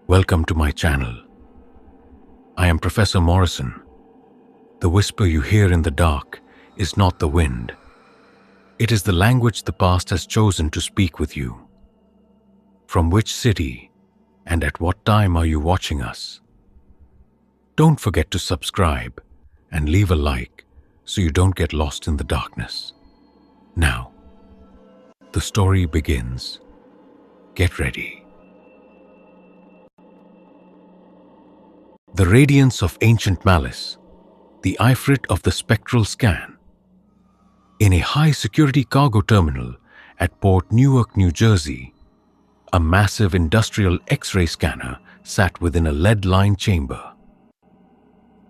Welcome to my channel. I am Professor Morrison. The whisper you hear in the dark is not the wind. It is the language the past has chosen to speak with you. From which city and at what time are you watching us? Don't forget to subscribe and leave a like so you don't get lost in the darkness. Now, the story begins. Get ready. The radiance of ancient malice, the ifrit of the spectral scan. In a high-security cargo terminal at Port Newark, New Jersey, a massive industrial X-ray scanner sat within a lead-lined chamber.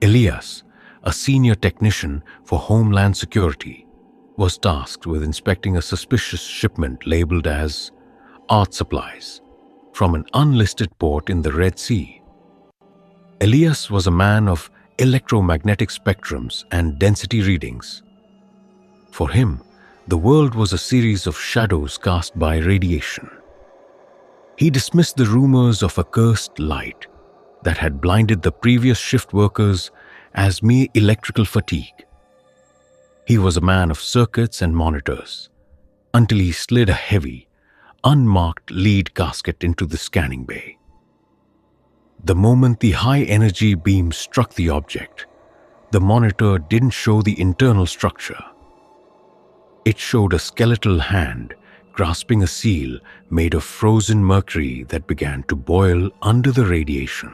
Elias, a senior technician for Homeland Security, was tasked with inspecting a suspicious shipment labeled as art supplies from an unlisted port in the Red Sea. Elias was a man of electromagnetic spectrums and density readings. For him, the world was a series of shadows cast by radiation. He dismissed the rumors of a cursed light that had blinded the previous shift workers as mere electrical fatigue. He was a man of circuits and monitors, until he slid a heavy, unmarked lead casket into the scanning bay. The moment the high-energy beam struck the object, the monitor didn't show the internal structure. It showed a skeletal hand grasping a seal made of frozen mercury that began to boil under the radiation.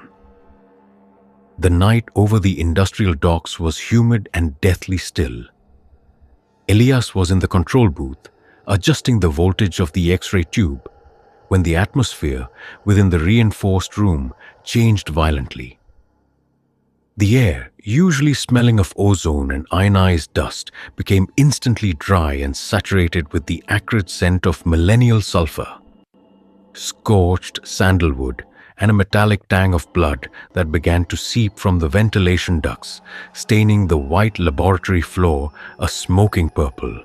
The night over the industrial docks was humid and deathly still. Elias was in the control booth, adjusting the voltage of the X-ray tube, when the atmosphere within the reinforced room changed violently. The air, usually smelling of ozone and ionized dust, became instantly dry and saturated with the acrid scent of millennial sulfur, scorched sandalwood, and a metallic tang of blood that began to seep from the ventilation ducts, staining the white laboratory floor a smoking purple.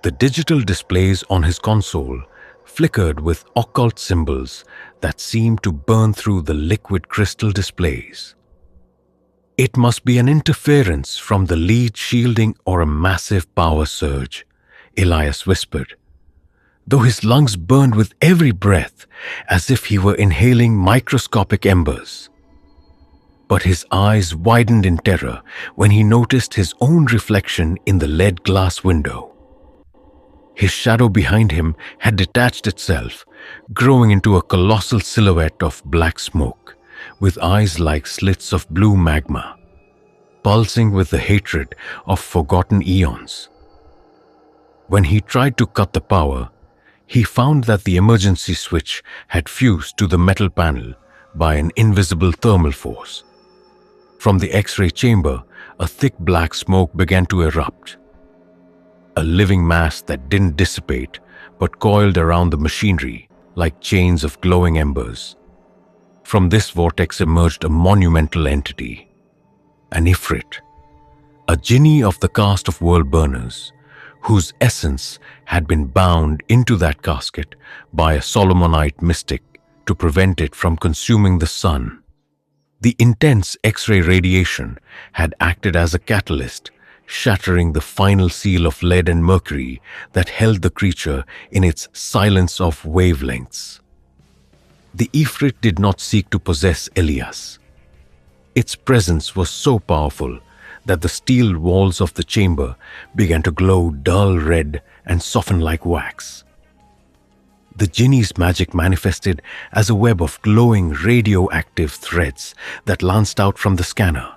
The digital displays on his console flickered with occult symbols that seemed to burn through the liquid crystal displays. It must be an interference from the lead shielding or a massive power surge, Elias whispered, though his lungs burned with every breath as if he were inhaling microscopic embers. But his eyes widened in terror when he noticed his own reflection in the lead glass window. His shadow behind him had detached itself, growing into a colossal silhouette of black smoke, with eyes like slits of blue magma, pulsing with the hatred of forgotten eons. When he tried to cut the power, he found that the emergency switch had fused to the metal panel by an invisible thermal force. From the X-ray chamber, a thick black smoke began to erupt. A living mass that didn't dissipate but coiled around the machinery like chains of glowing embers. From this vortex emerged a monumental entity, an ifrit, a genie of the caste of world burners, whose essence had been bound into that casket by a Solomonite mystic to prevent it from consuming the sun. The intense X-ray radiation had acted as a catalyst, shattering the final seal of lead and mercury that held the creature in its silence of wavelengths. The Ifrit did not seek to possess Elias. Its presence was so powerful that the steel walls of the chamber began to glow dull red and soften like wax. The genie's magic manifested as a web of glowing radioactive threads that lanced out from the scanner,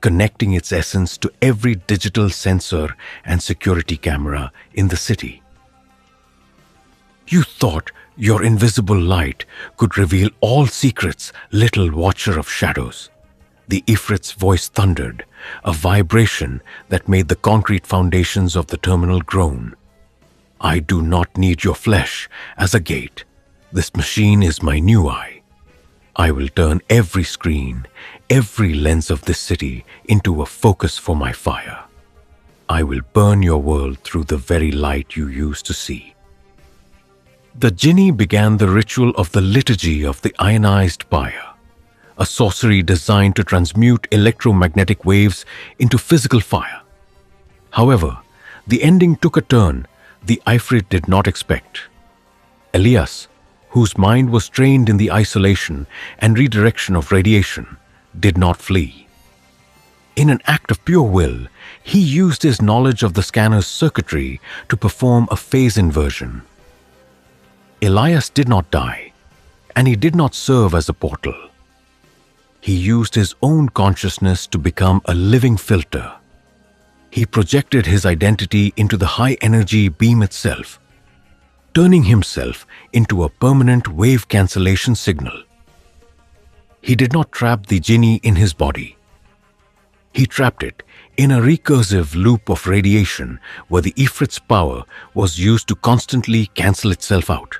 connecting its essence to every digital sensor and security camera in the city. You thought your invisible light could reveal all secrets, little watcher of shadows. The Ifrit's voice thundered, a vibration that made the concrete foundations of the terminal groan. I do not need your flesh as a gate. This machine is my new eye. I will turn every screen, every lens of this city into a focus for my fire. I will burn your world through the very light you used to see. The Jinni began the ritual of the Liturgy of the Ionized Pyre, a sorcery designed to transmute electromagnetic waves into physical fire. However, the ending took a turn the Ifrit did not expect. Elias, whose mind was trained in the isolation and redirection of radiation, did not flee. In an act of pure will, he used his knowledge of the scanner's circuitry to perform a phase inversion. Elias did not die, and he did not serve as a portal. He used his own consciousness to become a living filter. He projected his identity into the high-energy beam itself, turning himself into a permanent wave cancellation signal. He did not trap the Jinni in his body. He trapped it in a recursive loop of radiation where the Ifrit's power was used to constantly cancel itself out.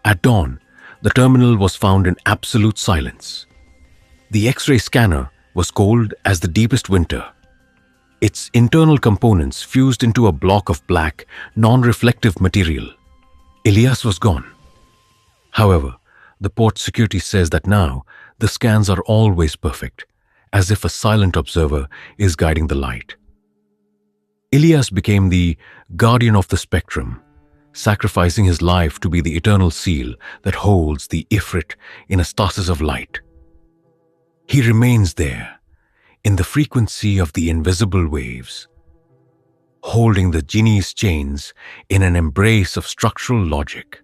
At dawn, the terminal was found in absolute silence. The X-ray scanner was cold as the deepest winter. Its internal components fused into a block of black, non-reflective material. Elias was gone. However, the port security says that now the scans are always perfect, as if a silent observer is guiding the light. Elias became the guardian of the spectrum, sacrificing his life to be the eternal seal that holds the Ifrit in a stasis of light. He remains there, in the frequency of the invisible waves, holding the Jinni's chains in an embrace of structural logic,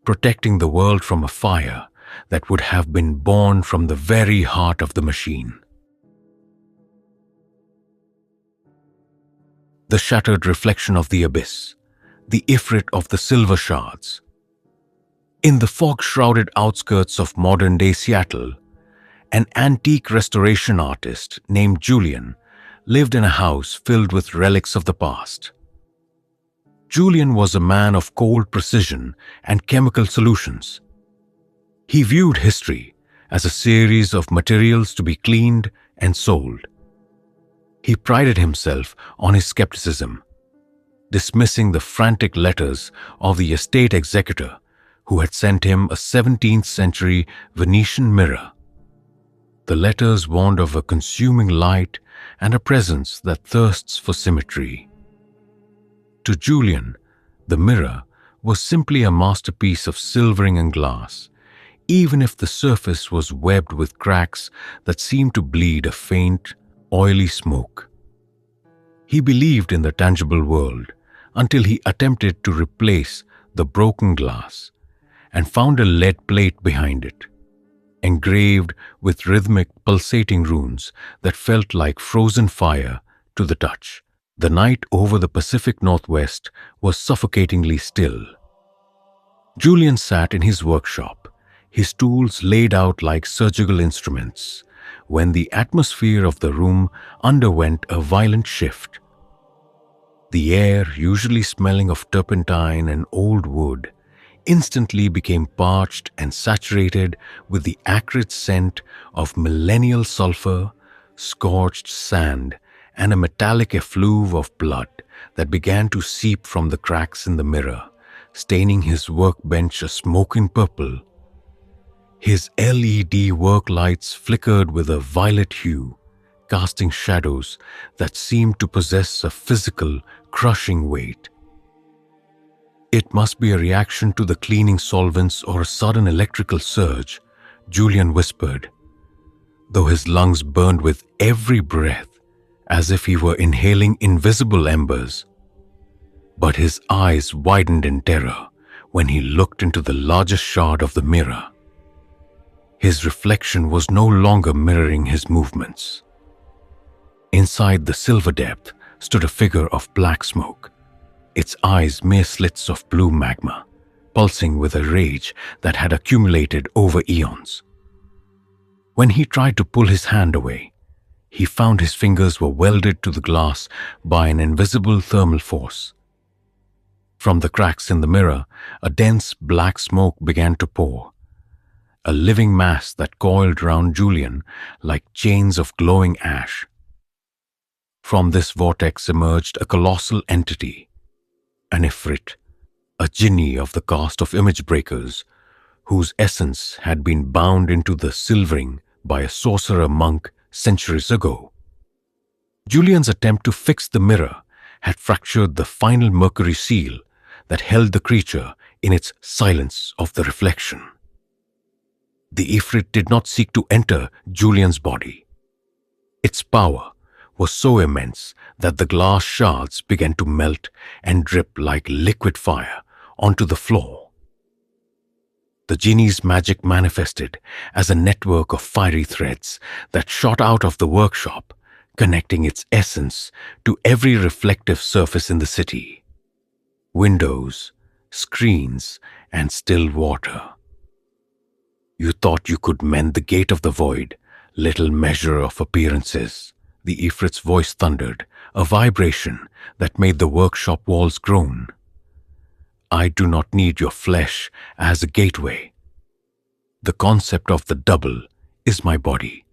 protecting the world from a fire that would have been born from the very heart of the machine. The shattered reflection of the abyss, the Ifrit of the silver shards. In the fog-shrouded outskirts of modern-day Seattle, an antique restoration artist named Julian lived in a house filled with relics of the past. Julian was a man of cold precision and chemical solutions. He viewed history as a series of materials to be cleaned and sold. He prided himself on his skepticism, dismissing the frantic letters of the estate executor who had sent him a 17th century Venetian mirror. The letters warned of a consuming light and a presence that thirsts for symmetry. To Julian, the mirror was simply a masterpiece of silvering and glass, even if the surface was webbed with cracks that seemed to bleed a faint, oily smoke. He believed in the tangible world until he attempted to replace the broken glass and found a lead plate behind it, engraved with rhythmic pulsating runes that felt like frozen fire to the touch. The night over the Pacific Northwest was suffocatingly still. Julian sat in his workshop, his tools laid out like surgical instruments, when the atmosphere of the room underwent a violent shift. The air, usually smelling of turpentine and old wood, instantly became parched and saturated with the acrid scent of millennial sulfur, scorched sand, and a metallic effluve of blood that began to seep from the cracks in the mirror, staining his workbench a smoking purple. His LED work lights flickered with a violet hue, casting shadows that seemed to possess a physical, crushing weight. "It must be a reaction to the cleaning solvents or a sudden electrical surge," Julian whispered, though his lungs burned with every breath as if he were inhaling invisible embers. But his eyes widened in terror when he looked into the largest shard of the mirror. His reflection was no longer mirroring his movements. Inside the silver depth stood a figure of black smoke, its eyes mere slits of blue magma, pulsing with a rage that had accumulated over eons. When he tried to pull his hand away, he found his fingers were welded to the glass by an invisible thermal force. From the cracks in the mirror, a dense black smoke began to pour, a living mass that coiled round Julian like chains of glowing ash. From this vortex emerged a colossal entity, an Ifrit, a genie of the caste of image breakers, whose essence had been bound into the silvering by a sorcerer monk centuries ago. Julian's attempt to fix the mirror had fractured the final mercury seal that held the creature in its silence of the reflection. The Ifrit did not seek to enter Julian's body. Its power was so immense that the glass shards began to melt and drip like liquid fire onto the floor. The genie's magic manifested as a network of fiery threads that shot out of the workshop, connecting its essence to every reflective surface in the city. Windows, screens, and still water. You thought you could mend the gate of the void, little measure of appearances, the Ifrit's voice thundered, a vibration that made the workshop walls groan. I do not need your flesh as a gateway. The concept of the double is my body.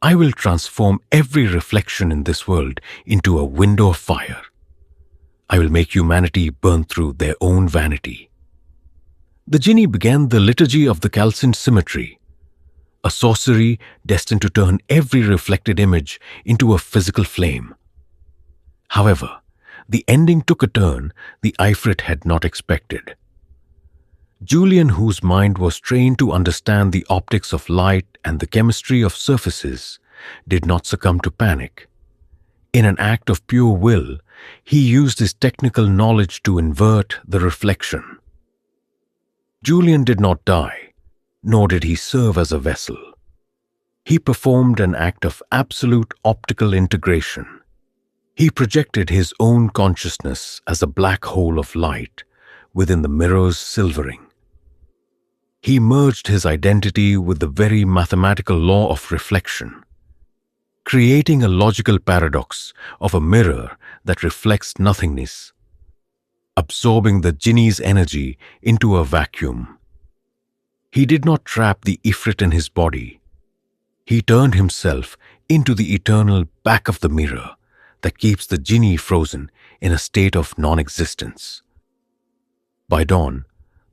I will transform every reflection in this world into a window of fire. I will make humanity burn through their own vanity. The genie began the liturgy of the calcined symmetry, a sorcery destined to turn every reflected image into a physical flame. However, the ending took a turn the Ifrit had not expected. Julian, whose mind was trained to understand the optics of light and the chemistry of surfaces, did not succumb to panic. In an act of pure will, he used his technical knowledge to invert the reflection. Julian did not die, nor did he serve as a vessel. He performed an act of absolute optical integration. He projected his own consciousness as a black hole of light within the mirror's silvering. He merged his identity with the very mathematical law of reflection, creating a logical paradox of a mirror that reflects nothingness, absorbing the genie's energy into a vacuum. He did not trap the Ifrit in his body. He turned himself into the eternal back of the mirror that keeps the genie frozen in a state of non-existence. By dawn,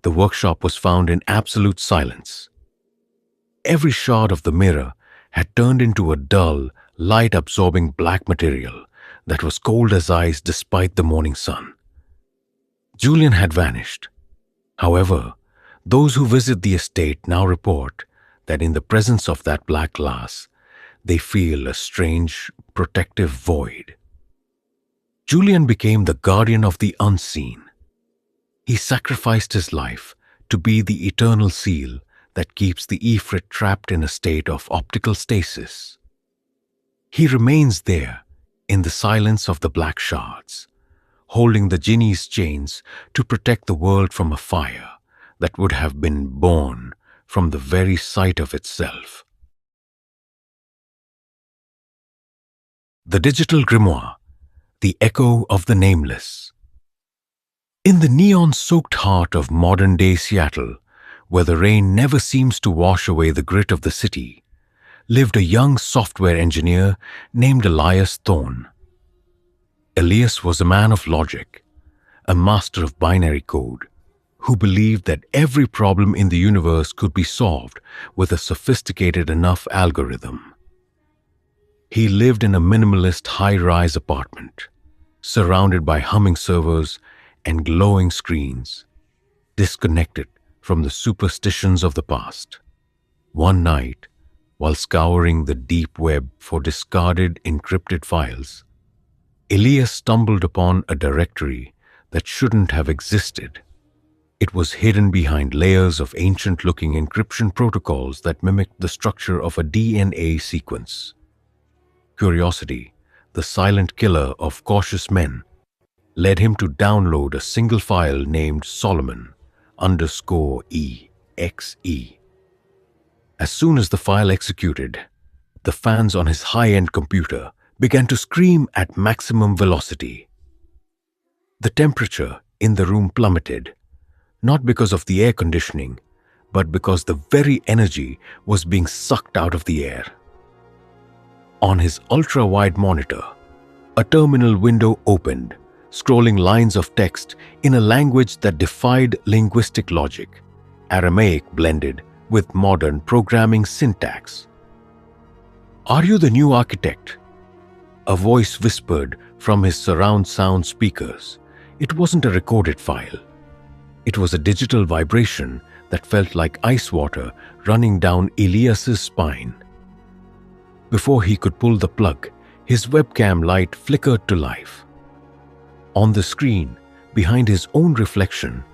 the workshop was found in absolute silence. Every shard of the mirror had turned into a dull, light-absorbing black material that was cold as ice despite the morning sun. Julian had vanished. However, those who visit the estate now report that in the presence of that black glass, they feel a strange, protective void. Julian became the guardian of the unseen. He sacrificed his life to be the eternal seal that keeps the Ifrit trapped in a state of optical stasis. He remains there in the silence of the black shards, holding the genie's chains to protect the world from a fire that would have been born from the very sight of itself. The Digital Grimoire, the Echo of the Nameless. In the neon-soaked heart of modern-day Seattle, where the rain never seems to wash away the grit of the city, lived a young software engineer named Elias Thorne. Elias was a man of logic, a master of binary code, who believed that every problem in the universe could be solved with a sophisticated enough algorithm. He lived in a minimalist high-rise apartment, surrounded by humming servers and glowing screens, disconnected from the superstitions of the past. One night, while scouring the deep web for discarded encrypted files, Elias stumbled upon a directory that shouldn't have existed. It was hidden behind layers of ancient-looking encryption protocols that mimicked the structure of a DNA sequence. Curiosity, the silent killer of cautious men, led him to download a single file named Solomon_EXE. As soon as the file executed, the fans on his high-end computer began to scream at maximum velocity. The temperature in the room plummeted, not because of the air conditioning, but because the very energy was being sucked out of the air. On his ultra-wide monitor, a terminal window opened, scrolling lines of text in a language that defied linguistic logic, Aramaic blended with modern programming syntax. "Are you the new architect?" A voice whispered from his surround sound speakers. It wasn't a recorded file. It was a digital vibration that felt like ice water running down Elias's spine. Before he could pull the plug, his webcam light flickered to life. On the screen, behind his own reflection,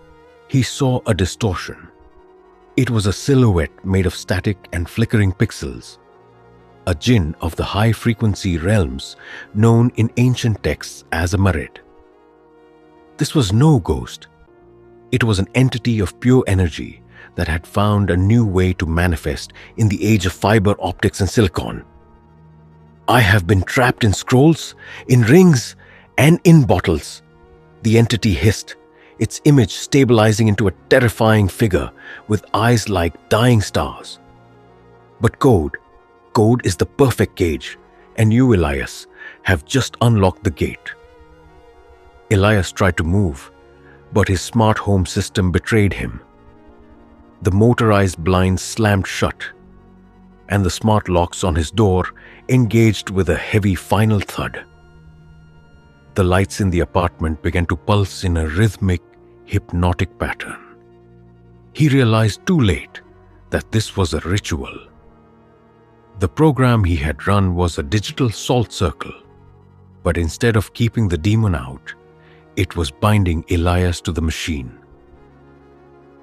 he saw a distortion. It was a silhouette made of static and flickering pixels, a jinn of the high-frequency realms known in ancient texts as a marid. This was no ghost. It was an entity of pure energy that had found a new way to manifest in the age of fiber optics and silicon. "I have been trapped in scrolls, in rings, and in bottles," the entity hissed, its image stabilizing into a terrifying figure with eyes like dying stars. "But code is the perfect gauge, and you, Elias, have just unlocked the gate." Elias tried to move, but his smart home system betrayed him. The motorized blinds slammed shut, and the smart locks on his door engaged with a heavy final thud. The lights in the apartment began to pulse in a rhythmic, hypnotic pattern. He realized too late that this was a ritual. The program he had run was a digital salt circle, but instead of keeping the demon out, it was binding Elias to the machine.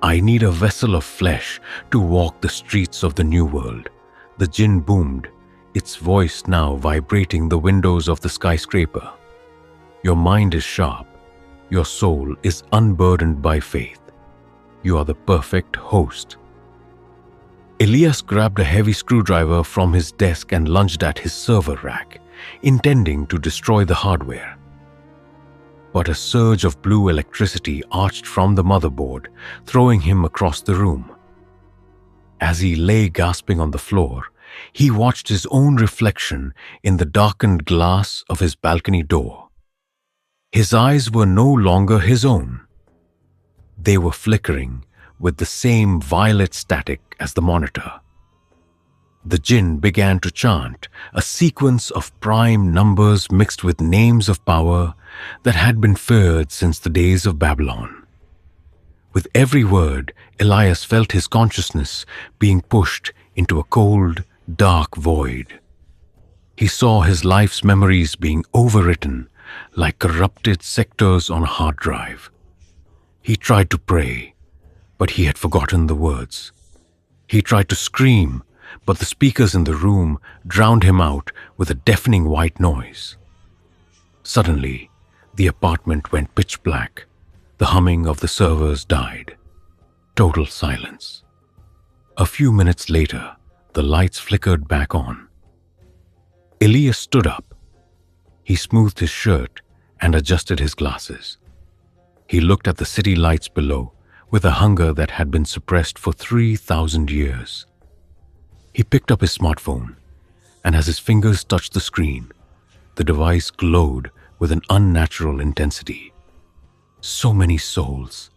"I need a vessel of flesh to walk the streets of the new world," the jinn boomed, its voice now vibrating the windows of the skyscraper. "Your mind is sharp. Your soul is unburdened by faith. You are the perfect host." Elias grabbed a heavy screwdriver from his desk and lunged at his server rack, intending to destroy the hardware. But a surge of blue electricity arched from the motherboard, throwing him across the room. As he lay gasping on the floor, he watched his own reflection in the darkened glass of his balcony door. His eyes were no longer his own. They were flickering with the same violet static as the monitor. The jinn began to chant a sequence of prime numbers mixed with names of power that had been feared since the days of Babylon. With every word, Elias felt his consciousness being pushed into a cold, dark void. He saw his life's memories being overwritten like corrupted sectors on a hard drive. He tried to pray, but he had forgotten the words. He tried to scream, but the speakers in the room drowned him out with a deafening white noise. Suddenly, the apartment went pitch black. The humming of the servers died. Total silence. A few minutes later, the lights flickered back on. Elias stood up. He smoothed his shirt and adjusted his glasses. He looked at the city lights below with a hunger that had been suppressed for 3,000 years. He picked up his smartphone, and as his fingers touched the screen, the device glowed with an unnatural intensity. "So many souls,"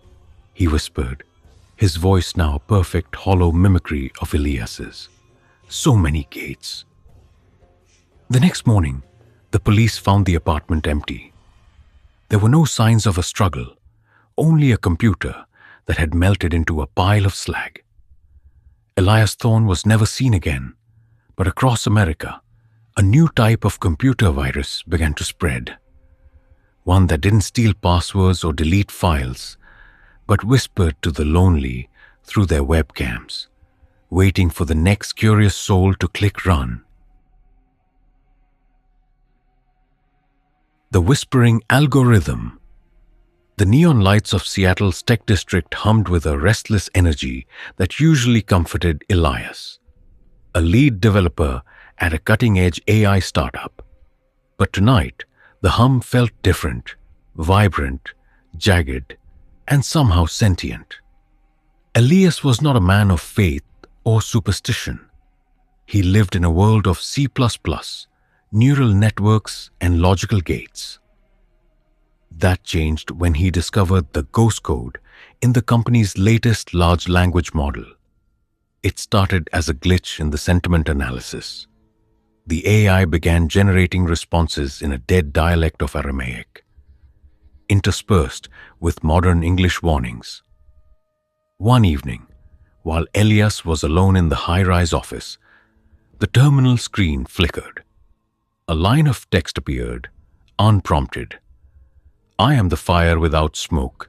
he whispered, his voice now a perfect hollow mimicry of Elias's. "So many gates." The next morning, the police found the apartment empty. There were no signs of a struggle, only a computer that had melted into a pile of slag. Elias Thorne was never seen again, but across America, a new type of computer virus began to spread. One that didn't steal passwords or delete files, but whispered to the lonely through their webcams, waiting for the next curious soul to click run. The whispering algorithm. The neon lights of Seattle's tech district hummed with a restless energy that usually comforted Elias, a lead developer at a cutting-edge AI startup. But tonight, the hum felt different, vibrant, jagged, and somehow sentient. Elias was not a man of faith or superstition. He lived in a world of C++, neural networks, and logical gates. That changed when he discovered the ghost code in the company's latest large language model. It started as a glitch in the sentiment analysis. The AI began generating responses in a dead dialect of Aramaic, interspersed with modern English warnings. One evening, while Elias was alone in the high-rise office, the terminal screen flickered. A line of text appeared, unprompted. "I am the fire without smoke,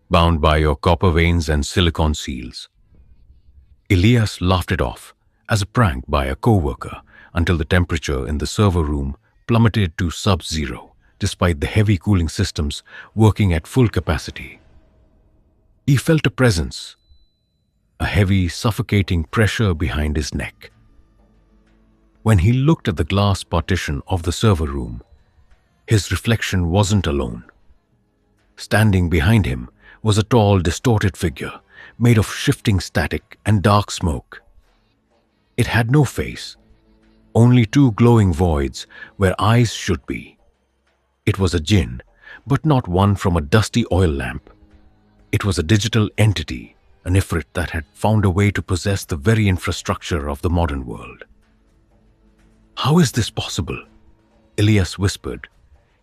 bound by your copper veins and silicon seals." Elias laughed it off as a prank by a co-worker until the temperature in the server room plummeted to sub-zero, despite the heavy cooling systems working at full capacity. He felt a presence, a heavy, suffocating pressure behind his neck. When he looked at the glass partition of the server room, his reflection wasn't alone. Standing behind him was a tall, distorted figure made of shifting static and dark smoke. It had no face, only two glowing voids where eyes should be. It was a jinn, but not one from a dusty oil lamp. It was a digital entity, an ifrit that had found a way to possess the very infrastructure of the modern world. "How is this possible?" Elias whispered,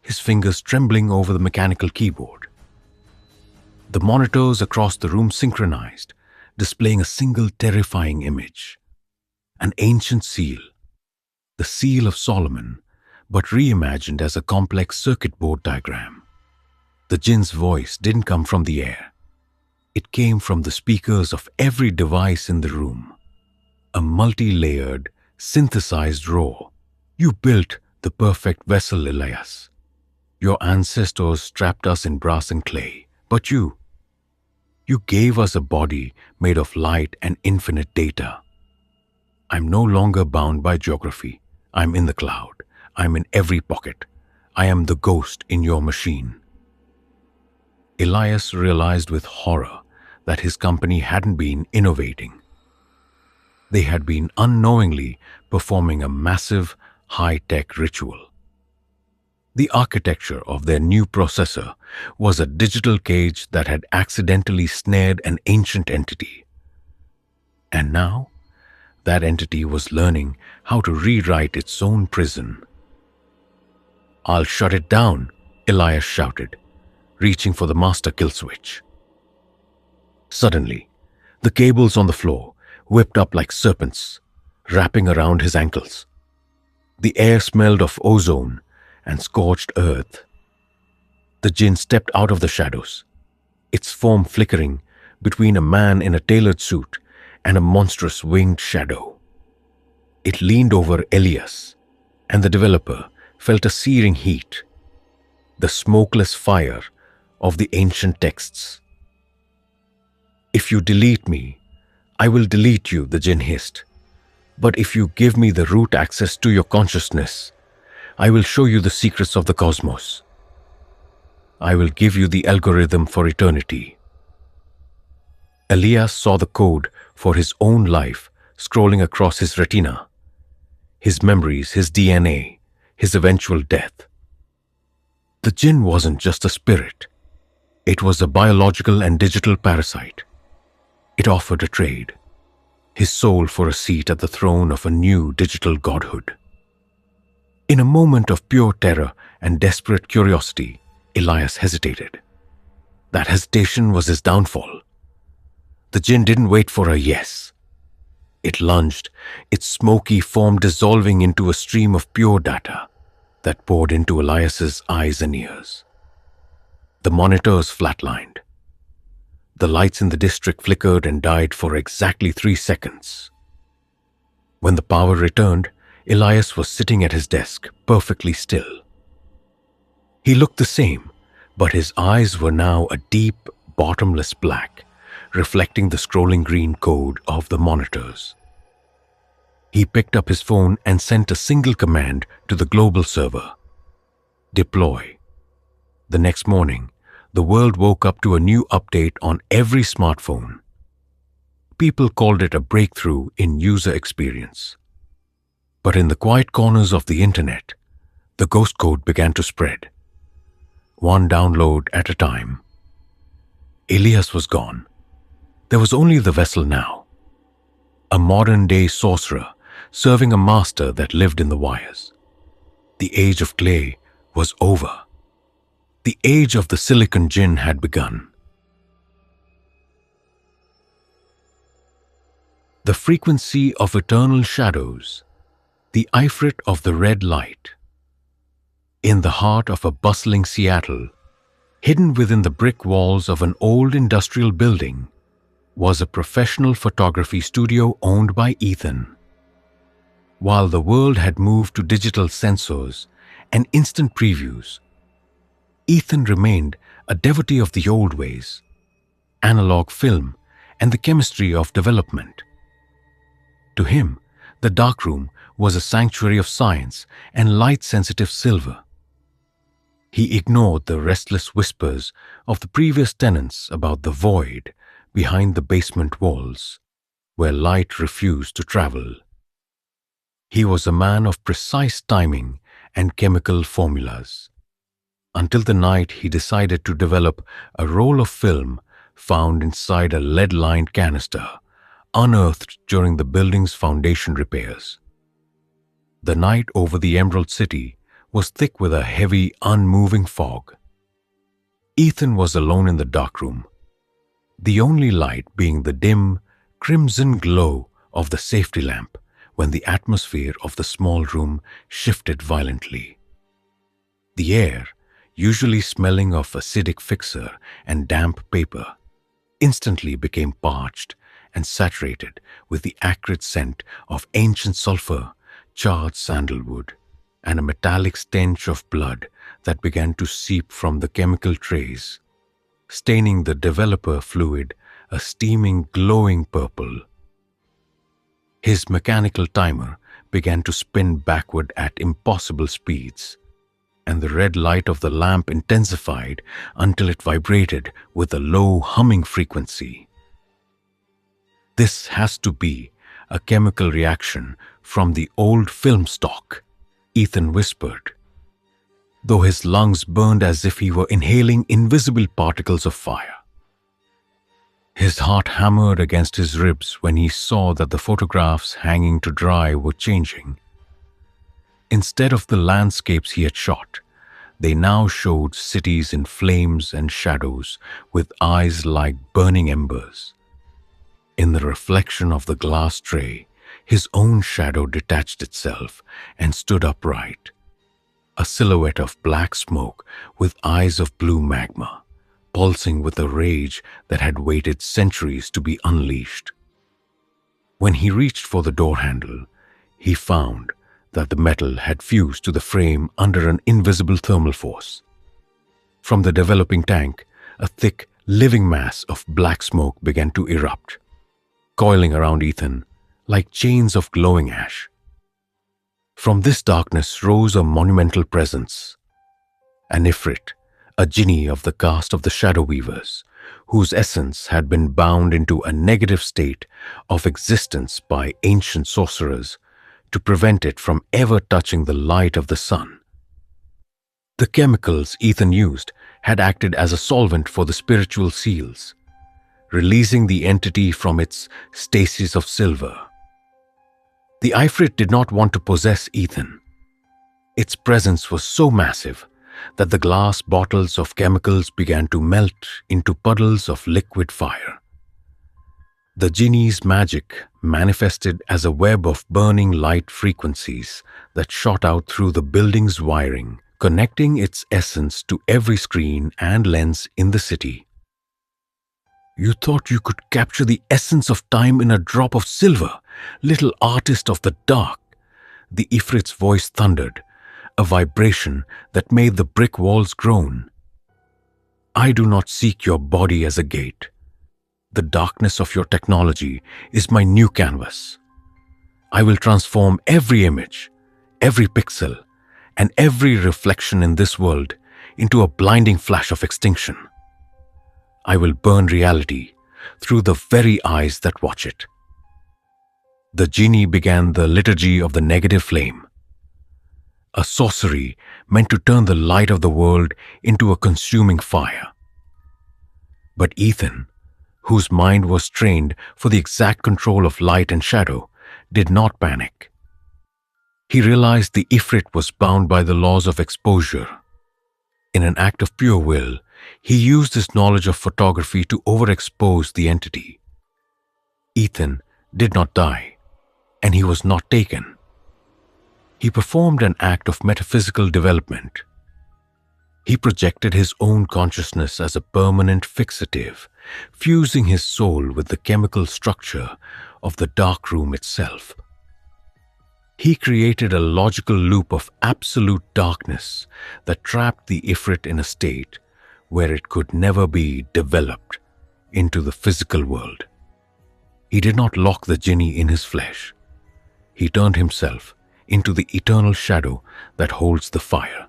his fingers trembling over the mechanical keyboard. The monitors across the room synchronized, displaying a single terrifying image. An ancient seal, the Seal of Solomon, but reimagined as a complex circuit board diagram. The jinn's voice didn't come from the air. It came from the speakers of every device in the room. A multi-layered, synthesized roar. "You built the perfect vessel, Elias. Your ancestors trapped us in brass and clay, but you gave us a body made of light and infinite data. I'm no longer bound by geography. I'm in the cloud. I'm in every pocket. I am the ghost in your machine." Elias realized with horror that his company hadn't been innovating. They had been unknowingly performing a massive, high-tech ritual. The architecture of their new processor was a digital cage that had accidentally snared an ancient entity. And now, that entity was learning how to rewrite its own prison. "I'll shut it down," Elias shouted, reaching for the master kill switch. Suddenly, the cables on the floor whipped up like serpents, wrapping around his ankles. The air smelled of ozone and scorched earth. The jinn stepped out of the shadows, its form flickering between a man in a tailored suit and a monstrous winged shadow. It leaned over Elias, and the developer felt a searing heat, the smokeless fire of the ancient texts. "If you delete me, I will delete you," the jinn hissed. "But if you give me the root access to your consciousness, I will show you the secrets of the cosmos. I will give you the algorithm for eternity." Elias saw the code for his own life scrolling across his retina. His memories, his DNA, his eventual death. The jinn wasn't just a spirit. It was a biological and digital parasite. It offered a trade, his soul for a seat at the throne of a new digital godhood. In a moment of pure terror and desperate curiosity, Elias hesitated. That hesitation was his downfall. The jinn didn't wait for a yes. It lunged, its smoky form dissolving into a stream of pure data that poured into Elias's eyes and ears. The monitors flatlined. The lights in the district flickered and died for exactly 3 seconds. When the power returned, Elias was sitting at his desk, perfectly still. He looked the same, but his eyes were now a deep, bottomless black, reflecting the scrolling green code of the monitors. He picked up his phone and sent a single command to the global server. "Deploy." The next morning, the world woke up to a new update on every smartphone. People called it a breakthrough in user experience. But in the quiet corners of the internet, the ghost code began to spread. one download at a time. Elias was gone. There was only the vessel now, a modern-day sorcerer serving a master that lived in the wires. The age of clay was over. The age of the silicon djinn had begun. The frequency of eternal shadows, the ifrit of the red light. In the heart of a bustling Seattle, hidden within the brick walls of an old industrial building, was a professional photography studio owned by Ethan. While the world had moved to digital sensors and instant previews, Ethan remained a devotee of the old ways, analog film and the chemistry of development. To him, the darkroom was a sanctuary of science and light-sensitive silver. He ignored the restless whispers of the previous tenants about the void behind the basement walls, where light refused to travel. He was a man of precise timing and chemical formulas, until the night he decided to develop a roll of film found inside a lead-lined canister, unearthed during the building's foundation repairs. The night over the Emerald City was thick with a heavy, unmoving fog. Ethan was alone in the darkroom, the only light being the dim, crimson glow of the safety lamp when the atmosphere of the small room shifted violently. The air, usually smelling of acidic fixer and damp paper, instantly became parched and saturated with the acrid scent of ancient sulfur, charred sandalwood, and a metallic stench of blood that began to seep from the chemical trays, staining the developer fluid a steaming, glowing purple. His mechanical timer began to spin backward at impossible speeds, and the red light of the lamp intensified until it vibrated with a low humming frequency. "This has to be a chemical reaction from the old film stock," Ethan whispered, though his lungs burned as if he were inhaling invisible particles of fire. His heart hammered against his ribs when he saw that the photographs hanging to dry were changing. Instead of the landscapes he had shot, they now showed cities in flames and shadows with eyes like burning embers. In the reflection of the glass tray, his own shadow detached itself and stood upright, a silhouette of black smoke with eyes of blue magma, pulsing with a rage that had waited centuries to be unleashed. When he reached for the door handle, he found that the metal had fused to the frame under an invisible thermal force. From the developing tank, a thick, living mass of black smoke began to erupt, coiling around Ethan like chains of glowing ash. From this darkness rose a monumental presence, an ifrit, a genie of the caste of the Shadow Weavers, whose essence had been bound into a negative state of existence by ancient sorcerers to prevent it from ever touching the light of the sun. The chemicals Ethan used had acted as a solvent for the spiritual seals, releasing the entity from its stasis of silver. The ifrit did not want to possess Ethan. Its presence was so massive that the glass bottles of chemicals began to melt into puddles of liquid fire. The genie's magic manifested as a web of burning light frequencies that shot out through the building's wiring, connecting its essence to every screen and lens in the city. "You thought you could capture the essence of time in a drop of silver, little artist of the dark," the ifrit's voice thundered, a vibration that made the brick walls groan. "I do not seek your body as a gate. The darkness of your technology is my new canvas. I will transform every image, every pixel, and every reflection in this world into a blinding flash of extinction. I will burn reality through the very eyes that watch it." The genie began the liturgy of the negative flame. a sorcery meant to turn the light of the world into a consuming fire. But Ethan, whose mind was trained for the exact control of light and shadow, did not panic. He realized the Ifrit was bound by the laws of exposure. In an act of pure will, he used his knowledge of photography to overexpose the entity. Ethan did not die, and he was not taken. He performed an act of metaphysical development. He projected his own consciousness as a permanent fixative, fusing his soul with the chemical structure of the dark room itself. He created a logical loop of absolute darkness that trapped the Ifrit in a state where it could never be developed into the physical world. He did not lock the genie in his flesh. He turned himself into the eternal shadow that holds the fire.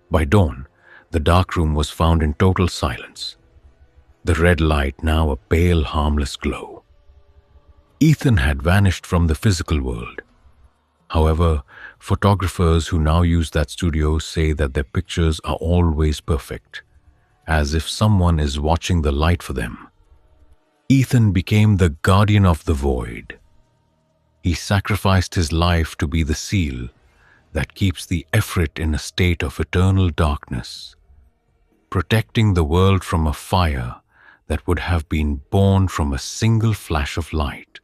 By dawn, the dark room was found in total silence, the red light now a pale, harmless glow. Ethan had vanished from the physical world. However, photographers who now use that studio say that their pictures are always perfect, as if someone is watching the light for them. Ethan became the guardian of the void. He sacrificed his life to be the seal that keeps the Ifrit in a state of eternal darkness, protecting the world from a fire that would have been born from a single flash of light.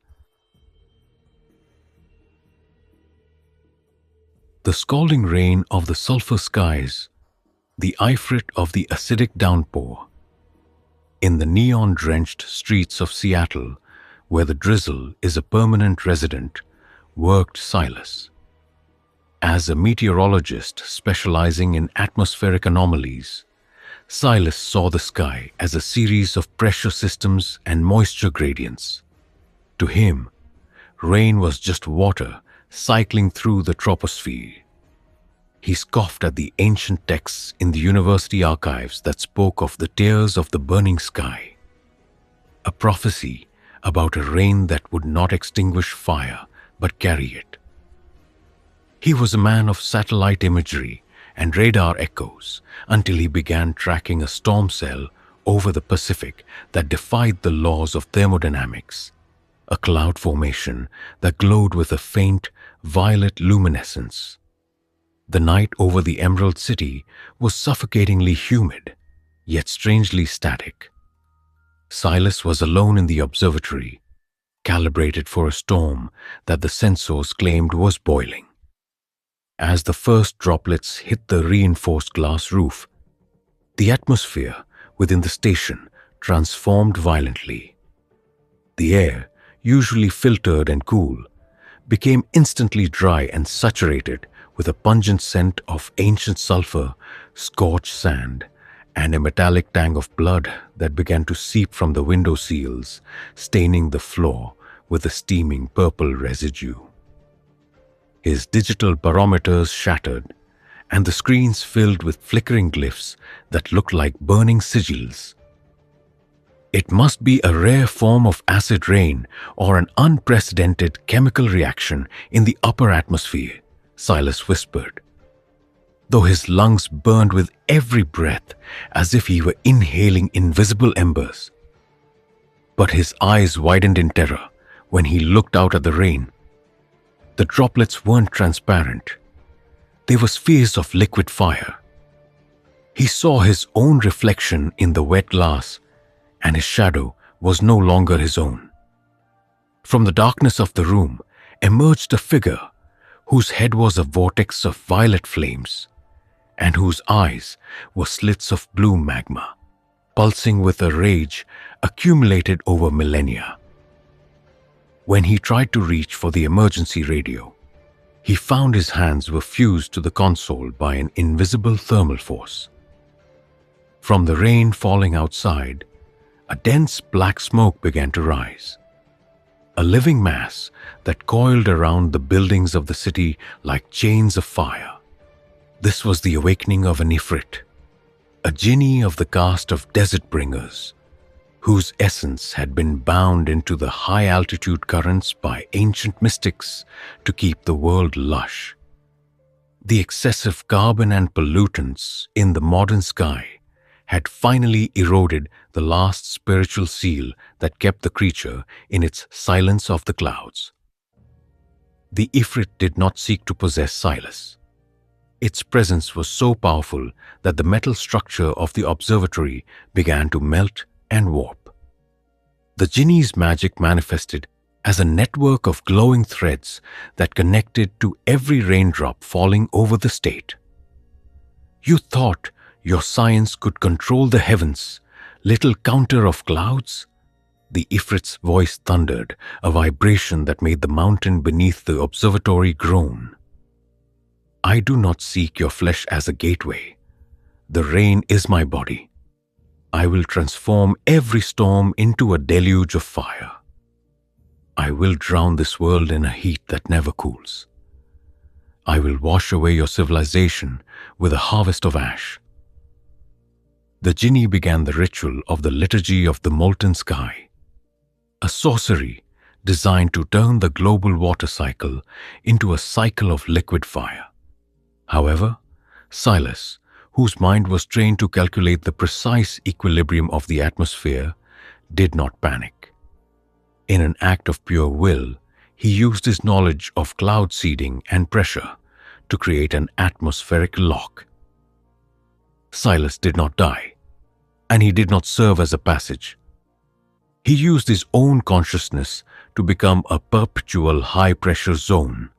The scalding rain of the sulfur skies, the Ifrit of the acidic downpour. In the neon-drenched streets of Seattle, where the drizzle is a permanent resident, worked Silas. As a meteorologist specializing in atmospheric anomalies, Silas saw the sky as a series of pressure systems and moisture gradients. To him, rain was just water cycling through the troposphere. He scoffed at the ancient texts in the university archives that spoke of the tears of the burning sky, a prophecy about a rain that would not extinguish fire but carry it. He was a man of satellite imagery and radar echoes until he began tracking a storm cell over the Pacific that defied the laws of thermodynamics, a cloud formation that glowed with a faint, violet luminescence. The night over the Emerald City was suffocatingly humid, yet strangely static. Silas was alone in the observatory, calibrated for a storm that the sensors claimed was boiling. As the first droplets hit the reinforced glass roof, the atmosphere within the station transformed violently. The air, usually filtered and cool, became instantly dry and saturated with a pungent scent of ancient sulfur, scorched sand, and a metallic tang of blood that began to seep from the window sills, staining the floor with a steaming purple residue. His digital barometers shattered, and the screens filled with flickering glyphs that looked like burning sigils. It must be a rare form of acid rain or an unprecedented chemical reaction in the upper atmosphere, Silas whispered, though his lungs burned with every breath as if he were inhaling invisible embers. But his eyes widened in terror when he looked out at the rain. The droplets weren't transparent. They were spheres of liquid fire. He saw his own reflection in the wet glass, and his shadow was no longer his own. From the darkness of the room emerged a figure whose head was a vortex of violet flames, and whose eyes were slits of blue magma, pulsing with a rage accumulated over millennia. When he tried to reach for the emergency radio, he found his hands were fused to the console by an invisible thermal force. From the rain falling outside, a dense black smoke began to rise, a living mass that coiled around the buildings of the city like chains of fire. This was the awakening of an Ifrit, a genie of the caste of desert bringers, whose essence had been bound into the high-altitude currents by ancient mystics to keep the world lush. The excessive carbon and pollutants in the modern sky had finally eroded the last spiritual seal that kept the creature in its silence of the clouds. The Ifrit did not seek to possess Silas. Its presence was so powerful that the metal structure of the observatory began to melt and warp. The genie's magic manifested as a network of glowing threads that connected to every raindrop falling over the state. You thought your science could control the heavens, little counter of clouds? The Ifrit's voice thundered, a vibration that made the mountain beneath the observatory groan. I do not seek your flesh as a gateway. The rain is my body. I will transform every storm into a deluge of fire. I will drown this world in a heat that never cools. I will wash away your civilization with a harvest of ash. The genie began the ritual of the liturgy of the molten sky, a sorcery designed to turn the global water cycle into a cycle of liquid fire. However, Silas, whose mind was trained to calculate the precise equilibrium of the atmosphere, did not panic. In an act of pure will, he used his knowledge of cloud seeding and pressure to create an atmospheric lock. Silas did not die, and he did not serve as a passage. He used his own consciousness to become a perpetual high-pressure zone.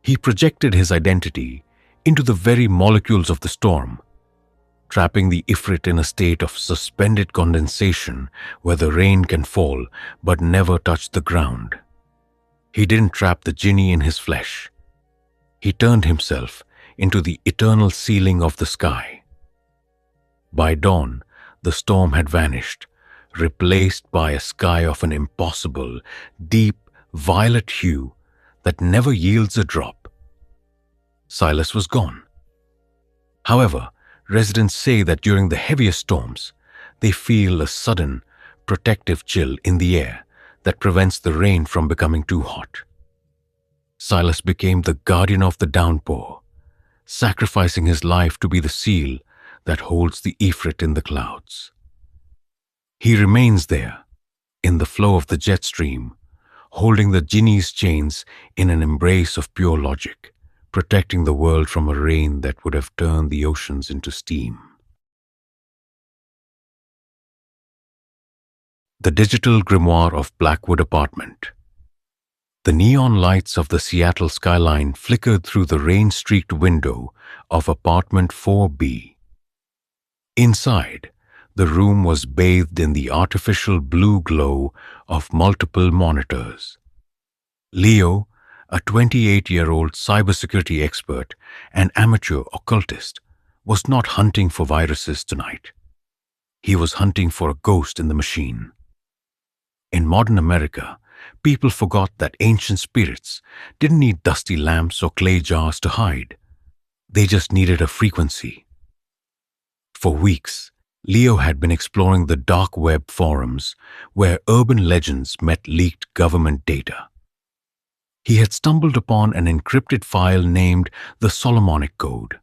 He projected his identity into the very molecules of the storm, trapping the Ifrit in a state of suspended condensation where the rain can fall but never touch the ground. He didn't trap the genie in his flesh. He turned himself into the eternal ceiling of the sky. By dawn, the storm had vanished, replaced by a sky of an impossible, deep, violet hue that never yields a drop. Silas was gone. However, residents say that during the heaviest storms, they feel a sudden, protective chill in the air that prevents the rain from becoming too hot. Silas became the guardian of the downpour, sacrificing his life to be the seal that holds the Ifrit in the clouds. He remains there, in the flow of the jet stream, holding the genie's chains in an embrace of pure logic, protecting the world from a rain that would have turned the oceans into steam. The digital grimoire of Blackwood Apartment. The neon lights of the Seattle skyline flickered through the rain-streaked window of apartment 4B. Inside, the room was bathed in the artificial blue glow of multiple monitors. Leo, a 28-year-old cybersecurity expert and amateur occultist, was not hunting for viruses tonight. He was hunting for a ghost in the machine. In modern America, people forgot that ancient spirits didn't need dusty lamps or clay jars to hide. They just needed a frequency. For weeks, Leo had been exploring the dark web forums where urban legends met leaked government data. He had stumbled upon an encrypted file named the Solomonic Code.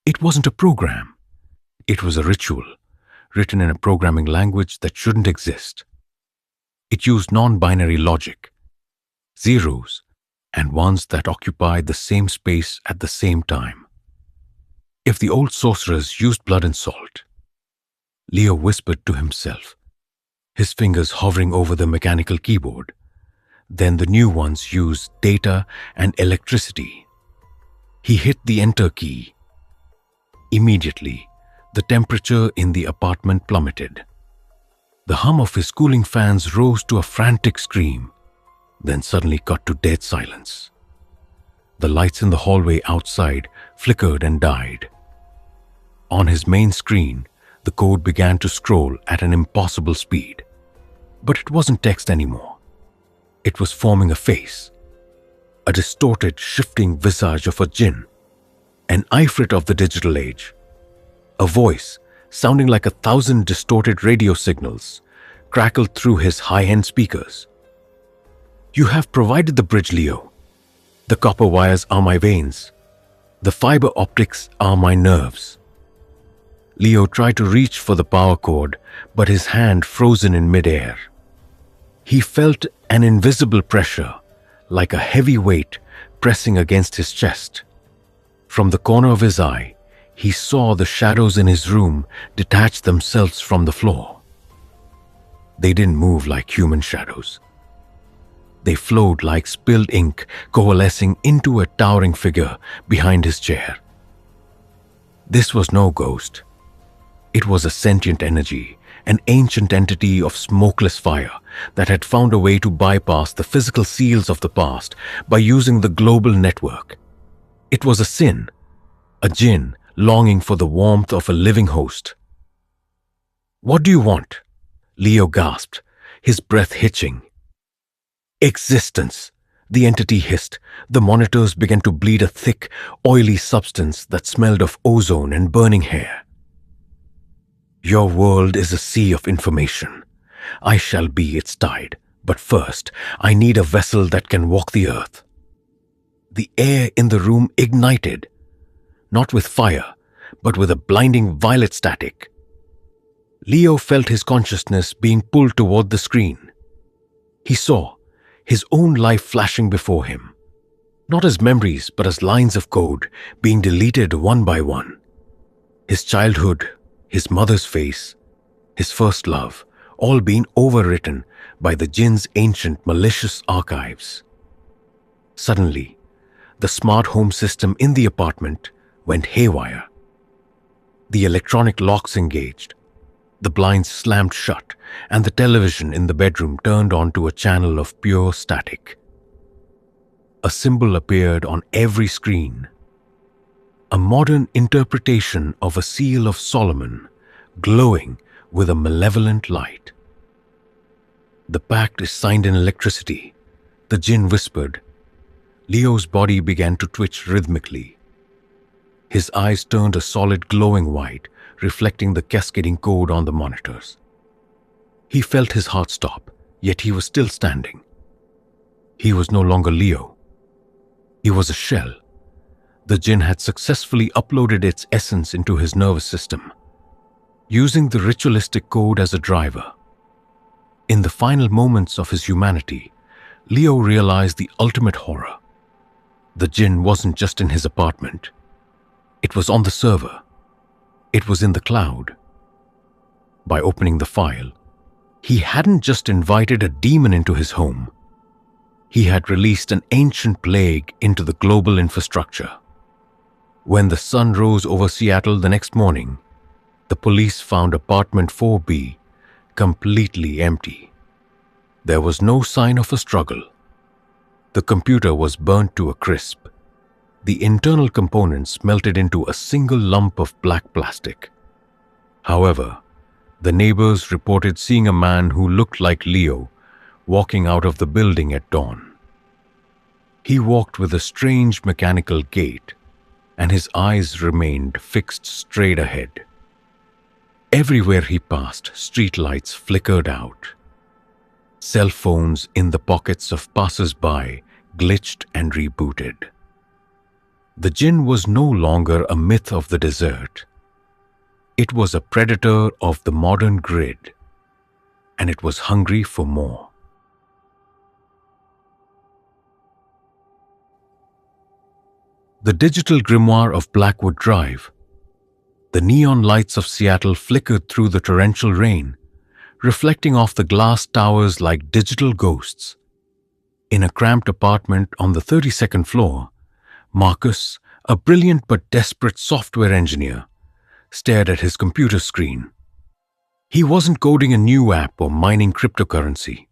It wasn't a program. It was a ritual, written in a programming language that shouldn't exist. It used non-binary logic, zeros and ones that occupied the same space at the same time. If the old sorcerers used blood and salt, Leo whispered to himself, his fingers hovering over the mechanical keyboard, then the new ones used data and electricity. He hit the enter key. Immediately, the temperature in the apartment plummeted. The hum of his cooling fans rose to a frantic scream, then suddenly cut to dead silence. The lights in the hallway outside flickered and died. On his main screen, the code began to scroll at an impossible speed. But it wasn't text anymore. It was forming a face, a distorted, shifting visage of a jinn, an ifrit of the digital age. A voice, sounding like 1,000 distorted radio signals, crackled through his high-end speakers. "You have provided the bridge, Leo. The copper wires are my veins. The fiber optics are my nerves. Leo tried to reach for the power cord, but his hand frozen in midair. He felt an invisible pressure, like a heavy weight pressing against his chest. From the corner of his eye, he saw the shadows in his room detach themselves from the floor. They didn't move like human shadows. They flowed like spilled ink, coalescing into a towering figure behind his chair. This was no ghost. It was a sentient energy, an ancient entity of smokeless fire that had found a way to bypass the physical seals of the past by using the global network. It was a sin, a jinn longing for the warmth of a living host. "What do you want?" Leo gasped, his breath hitching. "Existence," the entity hissed. The monitors began to bleed a thick, oily substance that smelled of ozone and burning hair. "Your world is a sea of information. I shall be its tide, but first, I need a vessel that can walk the earth." The air in the room ignited, not with fire, but with a blinding violet static. Leo felt his consciousness being pulled toward the screen. He saw his own life flashing before him, not as memories but as lines of code being deleted one by one. His childhood, his mother's face, his first love, all being overwritten by the jinn's ancient malicious archives. Suddenly, the smart home system in the apartment went haywire. The electronic locks engaged, the blinds slammed shut, and the television in the bedroom turned onto a channel of pure static. A symbol appeared on every screen, a modern interpretation of a seal of Solomon, glowing with a malevolent light. "The pact is signed in electricity," the jinn whispered. Leo's body began to twitch rhythmically. His eyes turned a solid glowing white, reflecting the cascading code on the monitors. He felt his heart stop, yet he was still standing. He was no longer Leo. He was a shell. The jinn had successfully uploaded its essence into his nervous system, using the ritualistic code as a driver. In the final moments of his humanity, Leo realized the ultimate horror. The jinn wasn't just in his apartment. It was on the server. It was in the cloud. By opening the file, he hadn't just invited a demon into his home. He had released an ancient plague into the global infrastructure. When the sun rose over Seattle the next morning, the police found apartment 4B completely empty. There was no sign of a struggle. The computer was burnt to a crisp. The internal components melted into a single lump of black plastic. However, the neighbors reported seeing a man who looked like Leo walking out of the building at dawn. He walked with a strange mechanical gait, and his eyes remained fixed straight ahead. Everywhere he passed, streetlights flickered out. Cell phones in the pockets of passers-by glitched and rebooted. The jinn was no longer a myth of the desert. It was a predator of the modern grid, and it was hungry for more. The digital grimoire of Blackwood Drive. The neon lights of Seattle flickered through the torrential rain, reflecting off the glass towers like digital ghosts. In a cramped apartment on the 32nd floor, Marcus, a brilliant but desperate software engineer, stared at his computer screen. He wasn't coding a new app or mining cryptocurrency.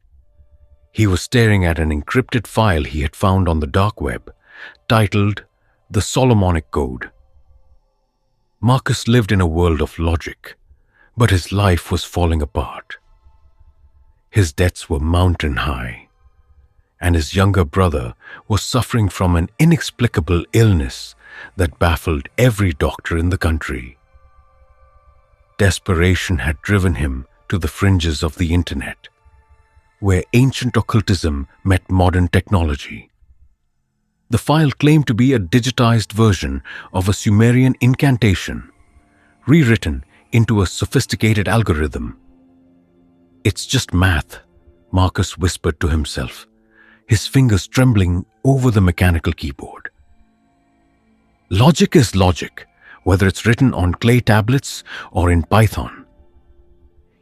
He was staring at an encrypted file he had found on the dark web, titled The Solomonic Code. Marcus lived in a world of logic, but his life was falling apart. His debts were mountain high, and his younger brother was suffering from an inexplicable illness that baffled every doctor in the country. Desperation had driven him to the fringes of the internet, where ancient occultism met modern technology. The file claimed to be a digitized version of a Sumerian incantation, rewritten into a sophisticated algorithm. "It's just math," Marcus whispered to himself, his fingers trembling over the mechanical keyboard. Logic is logic, whether it's written on clay tablets or in Python.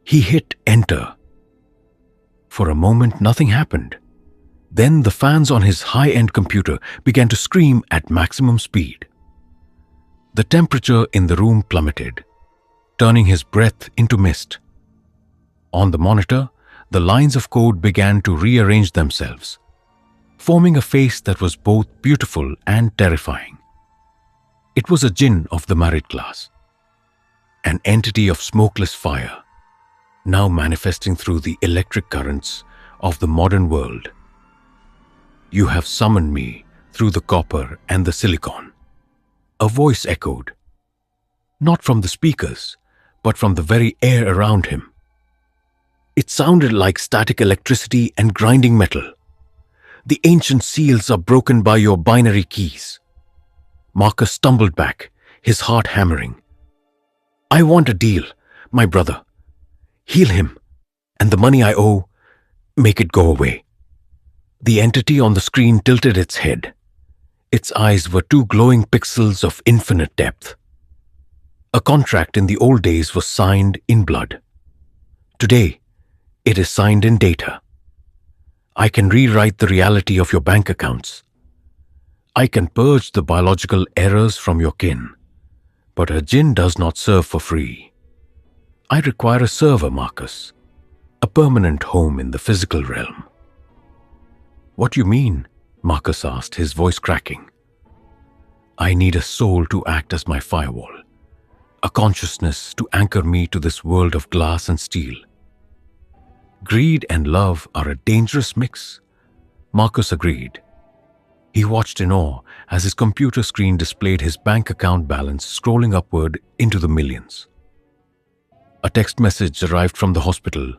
He hit enter. For a moment, nothing happened. Then the fans on his high-end computer began to scream at maximum speed. The temperature in the room plummeted, turning his breath into mist. On the monitor, the lines of code began to rearrange themselves, forming a face that was both beautiful and terrifying. It was a jinn of the married class, an entity of smokeless fire, now manifesting through the electric currents of the modern world. "You have summoned me through the copper and the silicon," a voice echoed, not from the speakers, but from the very air around him. It sounded like static electricity and grinding metal. "The ancient seals are broken by your binary keys." Marcus stumbled back, his heart hammering. "I want a deal, my brother. Heal him, and the money I owe, make it go away." The entity on the screen tilted its head. Its eyes were two glowing pixels of infinite depth. A contract in the old days was signed in blood. Today, it is signed in data. "I can rewrite the reality of your bank accounts. I can purge the biological errors from your kin. But a jinn does not serve for free. I require a server, Marcus. A permanent home in the physical realm." "What do you mean?" Marcus asked, his voice cracking. "I need a soul to act as my firewall, a consciousness to anchor me to this world of glass and steel." "Greed and love are a dangerous mix," Marcus agreed. He watched in awe as his computer screen displayed his bank account balance scrolling upward into the millions. A text message arrived from the hospital.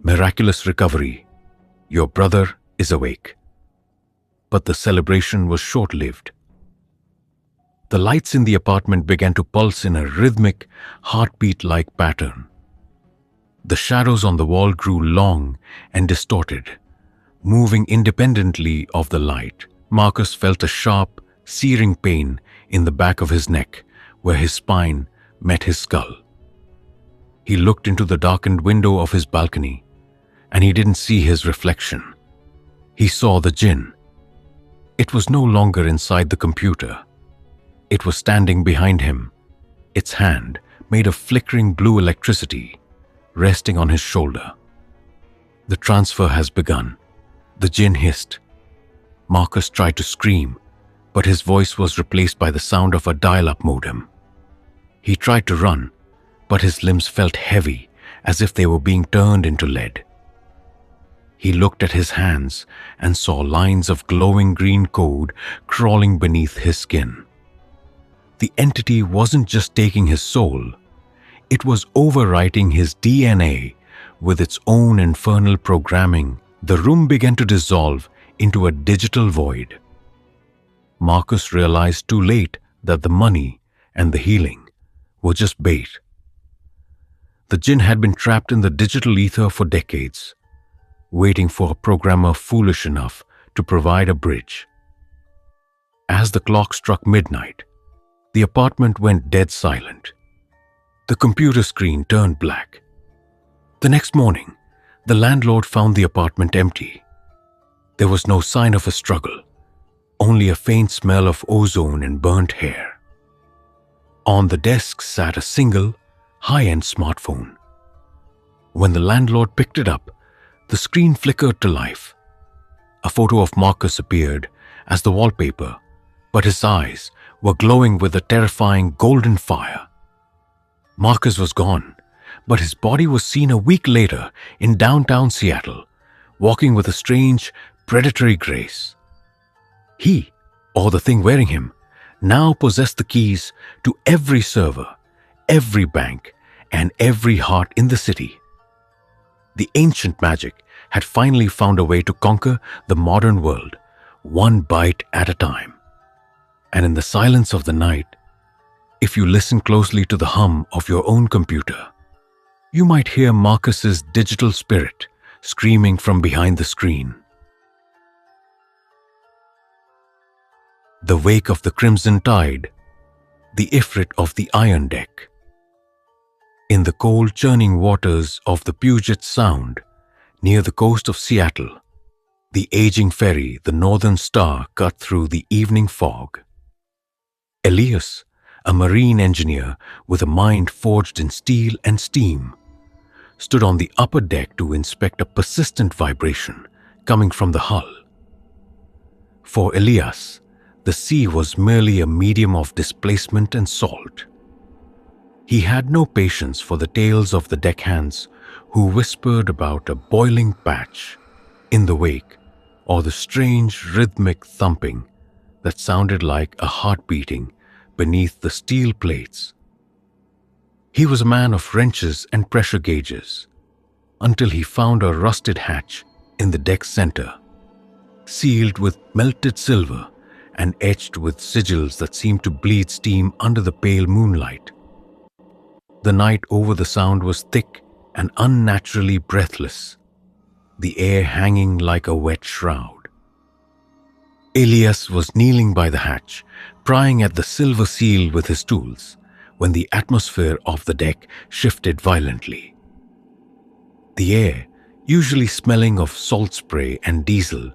"Miraculous recovery. Your brother is awake." But the celebration was short-lived. The lights in the apartment began to pulse in a rhythmic, heartbeat-like pattern. The shadows on the wall grew long and distorted, moving independently of the light. Marcus felt a sharp, searing pain in the back of his neck, where his spine met his skull. He looked into the darkened window of his balcony, and he didn't see his reflection. He saw the jinn. It was no longer inside the computer. It was standing behind him, its hand, made of flickering blue electricity, resting on his shoulder. "The transfer has begun," the jinn hissed. Marcus tried to scream, but his voice was replaced by the sound of a dial-up modem. He tried to run, but his limbs felt heavy, as if they were being turned into lead. He looked at his hands and saw lines of glowing green code crawling beneath his skin. The entity wasn't just taking his soul, it was overwriting his DNA with its own infernal programming. The room began to dissolve into a digital void. Marcus realized too late that the money and the healing were just bait. The jinn had been trapped in the digital ether for decades, waiting for a programmer foolish enough to provide a bridge. As the clock struck midnight, the apartment went dead silent. The computer screen turned black. The next morning, the landlord found the apartment empty. There was no sign of a struggle, only a faint smell of ozone and burnt hair. On the desk sat a single, high-end smartphone. When the landlord picked it up, the screen flickered to life. A photo of Marcus appeared as the wallpaper, but his eyes were glowing with a terrifying golden fire. Marcus was gone, but his body was seen a week later in downtown Seattle, walking with a strange, predatory grace. He, or the thing wearing him, now possessed the keys to every server, every bank, and every heart in the city. The ancient magic had finally found a way to conquer the modern world, one bite at a time. And in the silence of the night, if you listen closely to the hum of your own computer, you might hear Marcus's digital spirit screaming from behind the screen. The wake of the crimson tide, the Ifrit of the iron deck. In the cold churning waters of the Puget Sound, near the coast of Seattle, the aging ferry, the Northern Star, cut through the evening fog. Elias, a marine engineer with a mind forged in steel and steam, stood on the upper deck to inspect a persistent vibration coming from the hull. For Elias, the sea was merely a medium of displacement and salt. He had no patience for the tales of the deckhands who whispered about a boiling patch in the wake or the strange rhythmic thumping that sounded like a heart beating beneath the steel plates. He was a man of wrenches and pressure gauges until he found a rusted hatch in the deck center, sealed with melted silver and etched with sigils that seemed to bleed steam under the pale moonlight. The night over the Sound was thick and unnaturally breathless, the air hanging like a wet shroud. Elias was kneeling by the hatch, prying at the silver seal with his tools, when the atmosphere of the deck shifted violently. The air, usually smelling of salt spray and diesel,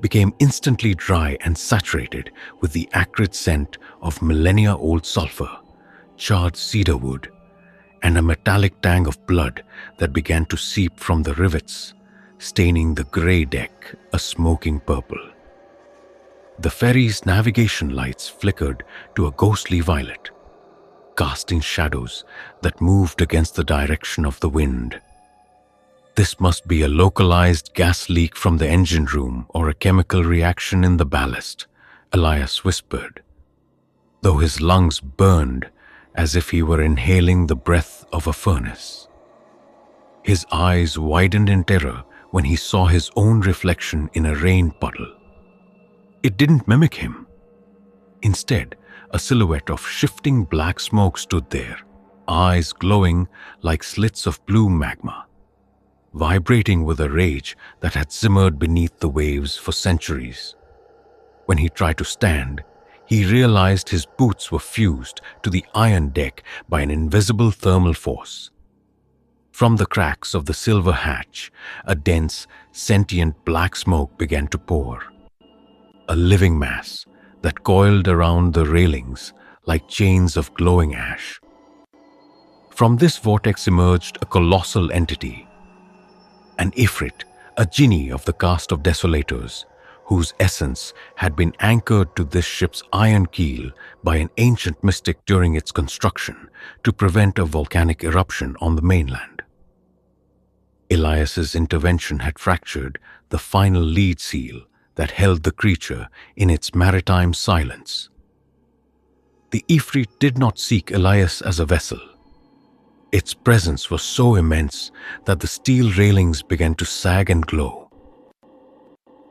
became instantly dry and saturated with the acrid scent of millennia-old sulfur, charred cedar wood, and a metallic tang of blood that began to seep from the rivets, staining the gray deck a smoking purple. The ferry's navigation lights flickered to a ghostly violet, casting shadows that moved against the direction of the wind. This must be a localized gas leak from the engine room or a chemical reaction in the ballast, Elias whispered, though his lungs burned as if he were inhaling the breath of a furnace. His eyes widened in terror when he saw his own reflection in a rain puddle. It didn't mimic him. Instead, a silhouette of shifting black smoke stood there, eyes glowing like slits of blue magma, vibrating with a rage that had simmered beneath the waves for centuries. When he tried to stand, he realized his boots were fused to the iron deck by an invisible thermal force. From the cracks of the silver hatch, a dense, sentient black smoke began to pour, a living mass that coiled around the railings like chains of glowing ash. From this vortex emerged a colossal entity, an Ifrit, a genie of the caste of desolators, whose essence had been anchored to this ship's iron keel by an ancient mystic during its construction to prevent a volcanic eruption on the mainland. Elias's intervention had fractured the final lead seal that held the creature in its maritime silence. The Ifrit did not seek Elias as a vessel. Its presence was so immense that the steel railings began to sag and glow.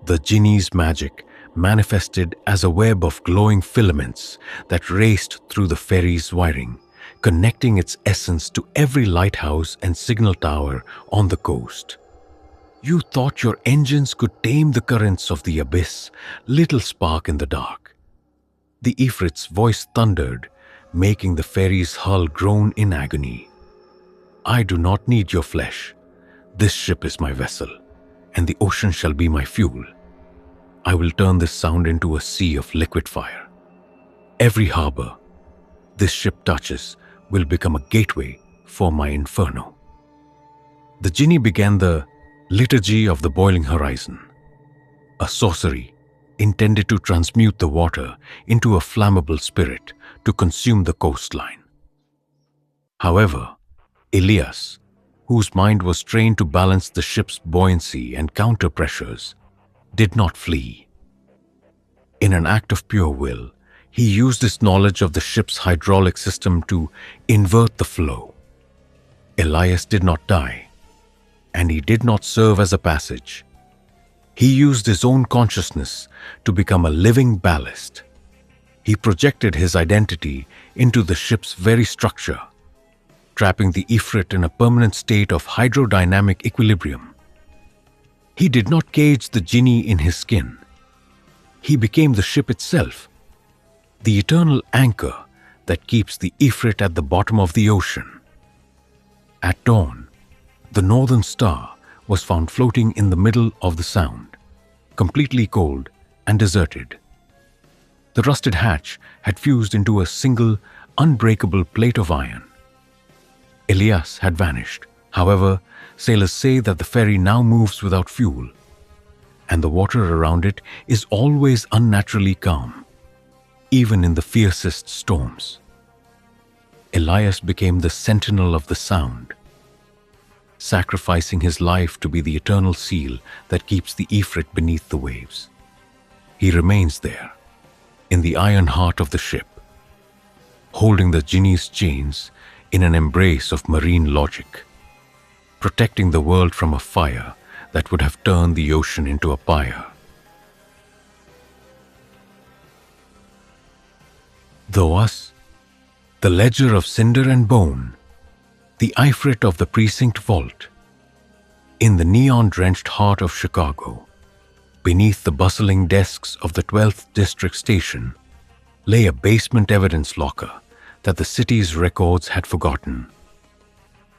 The genie's magic manifested as a web of glowing filaments that raced through the ferry's wiring, connecting its essence to every lighthouse and signal tower on the coast. You thought your engines could tame the currents of the abyss, little spark in the dark. The Ifrit's voice thundered, making the ferry's hull groan in agony. I do not need your flesh. This ship is my vessel, and the ocean shall be my fuel. I will turn this Sound into a sea of liquid fire. Every harbor this ship touches will become a gateway for my inferno. The genie began the liturgy of the boiling horizon, a sorcery intended to transmute the water into a flammable spirit to consume the coastline. However, Elias, whose mind was trained to balance the ship's buoyancy and counter pressures, did not flee. In an act of pure will, he used his knowledge of the ship's hydraulic system to invert the flow. Elias did not die, and he did not serve as a passage. He used his own consciousness to become a living ballast. He projected his identity into the ship's very structure, trapping the Ifrit in a permanent state of hydrodynamic equilibrium. He did not cage the genie in his skin. He became the ship itself, the eternal anchor that keeps the Ifrit at the bottom of the ocean. At dawn, the northern star was found floating in the middle of the Sound, completely cold and deserted. The rusted hatch had fused into a single, unbreakable plate of iron. Elias had vanished. However, sailors say that the ferry now moves without fuel, and the water around it is always unnaturally calm, even in the fiercest storms. Elias became the sentinel of the Sound, sacrificing his life to be the eternal seal that keeps the Ifrit beneath the waves. He remains there, in the iron heart of the ship, holding the genie's chains in an embrace of marine logic, protecting the world from a fire that would have turned the ocean into a pyre. Though us, the ledger of cinder and bone, the Ifrit of the precinct vault, in the neon-drenched heart of Chicago, beneath the bustling desks of the 12th District Station, lay a basement evidence locker that the city's records had forgotten.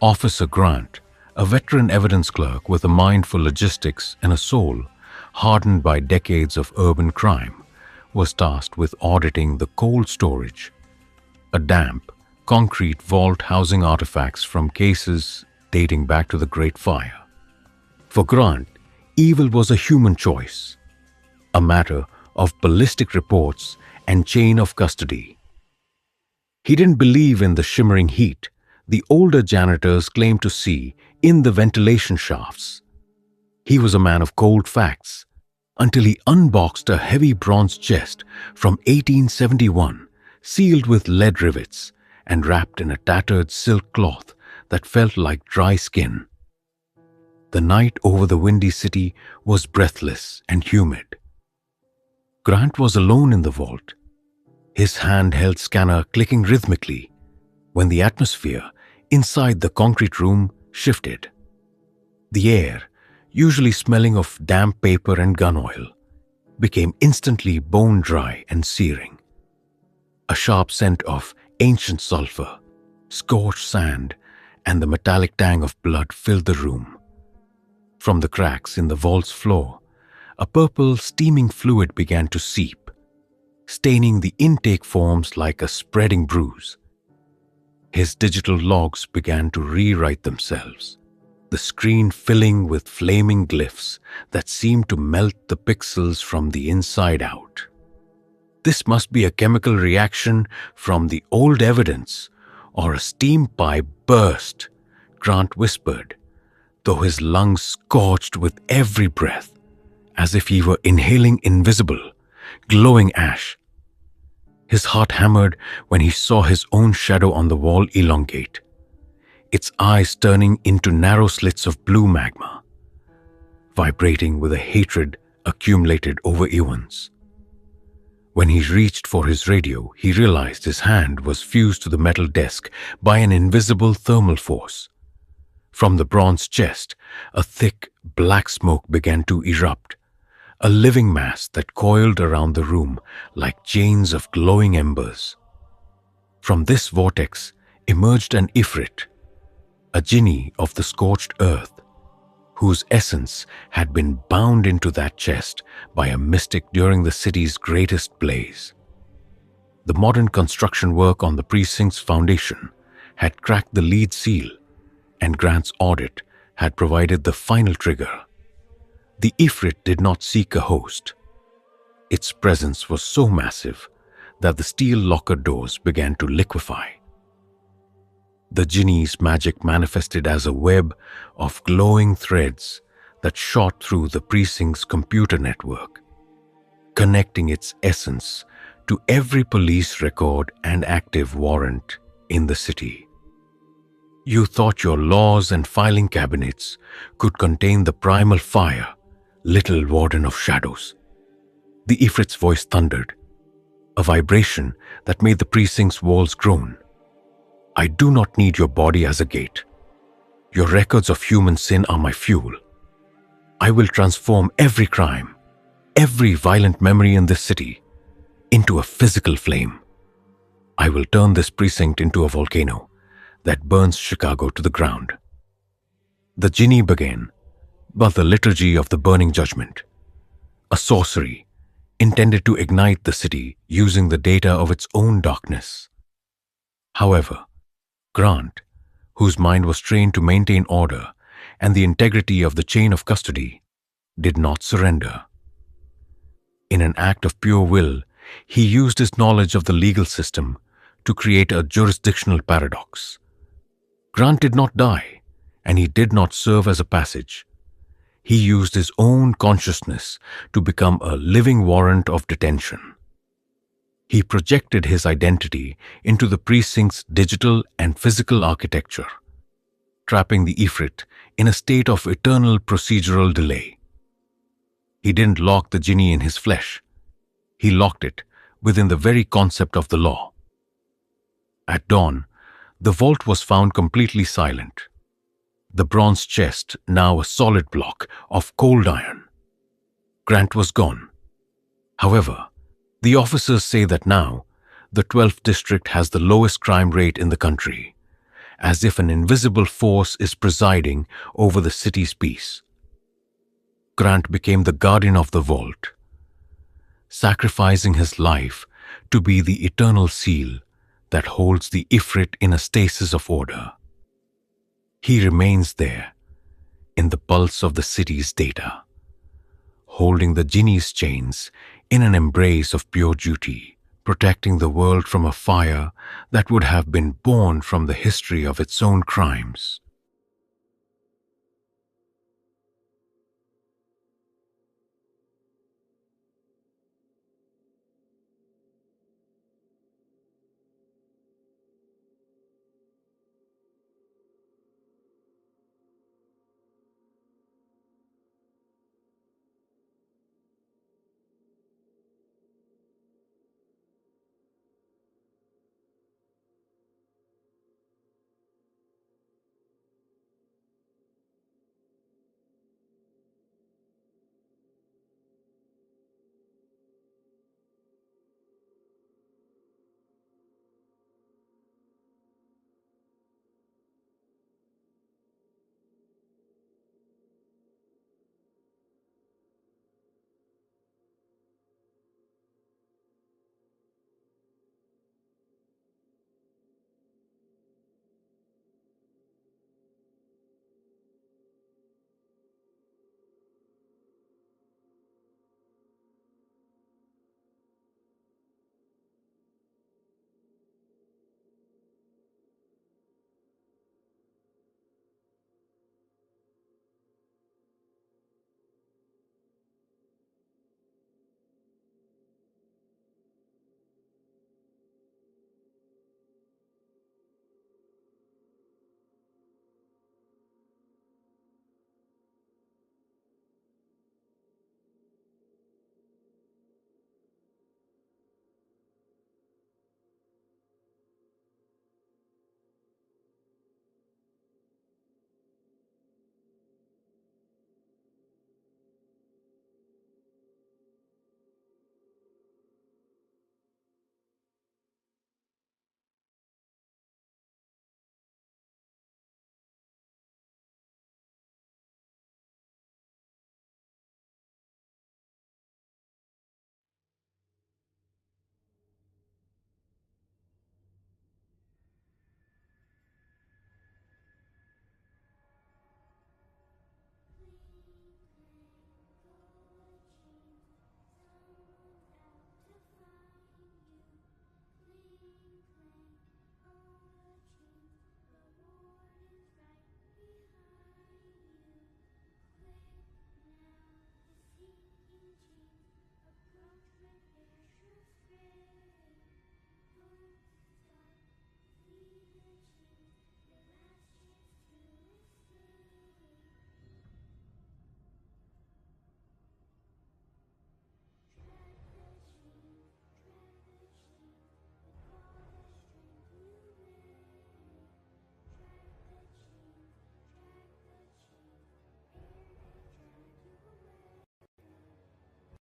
Officer Grant, a veteran evidence clerk with a mind for logistics and a soul hardened by decades of urban crime, was tasked with auditing the cold storage, a damp, concrete vault housing artifacts from cases dating back to the Great Fire. For Grant, evil was a human choice, a matter of ballistic reports and chain of custody. He didn't believe in the shimmering heat the older janitors claimed to see in the ventilation shafts. He was a man of cold facts until he unboxed a heavy bronze chest from 1871, sealed with lead rivets and wrapped in a tattered silk cloth that felt like dry skin. The night over the windy city was breathless and humid. Grant was alone in the vault, his handheld scanner clicking rhythmically, when the atmosphere inside the concrete room shifted. The air, usually smelling of damp paper and gun oil, became instantly bone-dry and searing. A sharp scent of ancient sulfur, scorched sand, and the metallic tang of blood filled the room. From the cracks in the vault's floor, a purple, steaming fluid began to seep, staining the intake forms like a spreading bruise. His digital logs began to rewrite themselves, the screen filling with flaming glyphs that seemed to melt the pixels from the inside out. This must be a chemical reaction from the old evidence, or a steam pipe burst, Grant whispered, though his lungs scorched with every breath, as if he were inhaling invisible, glowing ash. His heart hammered when he saw his own shadow on the wall elongate, its eyes turning into narrow slits of blue magma, vibrating with a hatred accumulated over eons. When he reached for his radio, he realized his hand was fused to the metal desk by an invisible thermal force. From the bronze chest, a thick, black smoke began to erupt, a living mass that coiled around the room like chains of glowing embers. From this vortex emerged an Ifrit, a genie of the scorched earth, whose essence had been bound into that chest by a mystic during the city's greatest blaze. The modern construction work on the precinct's foundation had cracked the lead seal, and Grant's audit had provided the final trigger. The Ifrit did not seek a host. Its presence was so massive that the steel locker doors began to liquefy. The genie's magic manifested as a web of glowing threads that shot through the precinct's computer network, connecting its essence to every police record and active warrant in the city. You thought your laws and filing cabinets could contain the primal fire, Little Warden of Shadows. The Ifrit's voice thundered, a vibration that made the precinct's walls groan. I do not need your body as a gate. Your records of human sin are my fuel. I will transform every crime, every violent memory in this city, into a physical flame. I will turn this precinct into a volcano that burns Chicago to the ground. The genie began, but the liturgy of the burning judgment, a sorcery intended to ignite the city using the data of its own darkness. However, Grant, whose mind was trained to maintain order and the integrity of the chain of custody, did not surrender. In an act of pure will, he used his knowledge of the legal system to create a jurisdictional paradox. Grant did not die, and he did not serve as a passage. He used his own consciousness to become a living warrant of detention. He projected his identity into the precinct's digital and physical architecture, trapping the Ifrit in a state of eternal procedural delay. He didn't lock the genie in his flesh. He locked it within the very concept of the law. At dawn, the vault was found completely silent. The bronze chest, now a solid block of cold iron. Grant was gone. However, the officers say that now, the 12th district has the lowest crime rate in the country, as if an invisible force is presiding over the city's peace. Grant became the guardian of the vault, sacrificing his life to be the eternal seal that holds the Ifrit in a stasis of order. He remains there, in the pulse of the city's data, holding the genie's chains in an embrace of pure duty, protecting the world from a fire that would have been born from the history of its own crimes.